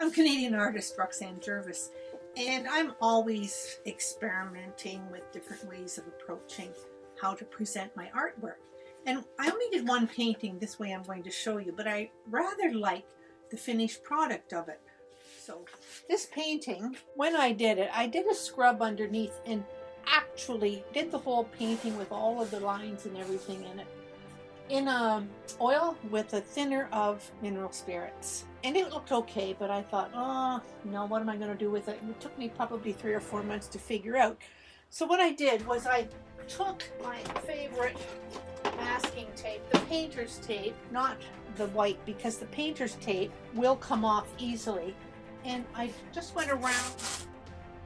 I'm Canadian artist Roxanne Jervis, and I'm always experimenting with different ways of approaching how to present my artwork. And I only did one painting this way I'm going to show you, but I rather like the finished product of it. So this painting, when I did it, I did a scrub underneath and actually did the whole painting with all of the lines and everything in it in a oil with a thinner of mineral spirits. And it looked okay, but I thought, oh no, what am I going to do with it? And it took me probably 3 or 4 months to figure out. So what I did was I took my favorite masking tape, the painter's tape, not the white, because the painter's tape will come off easily. And I just went around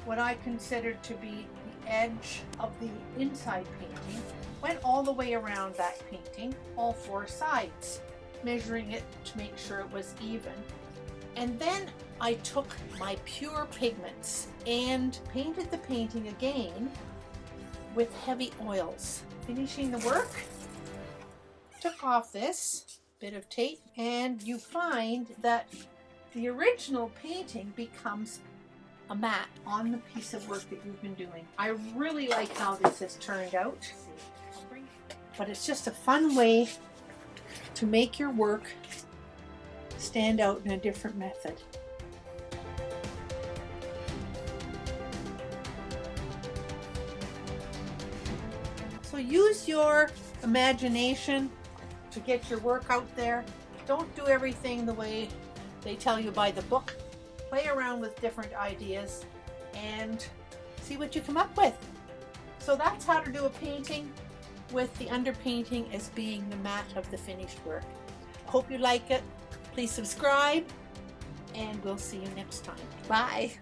what I considered to be the edge of the inside painting, went all the way around that painting, all 4 sides, measuring it to make sure it was even. And then I took my pure pigments and painted the painting again with heavy oils. Finishing the work, took off this bit of tape, and you find that the original painting becomes a matte on the piece of work that you've been doing. I really like how this has turned out, but it's just a fun way to make your work stand out in a different method. So use your imagination to get your work out there. Don't do everything the way they tell you by the book. Play around with different ideas and see what you come up with. So that's how to do a painting with the underpainting as being the matte of the finished work. Hope you like it. Please subscribe, and we'll see you next time. Bye.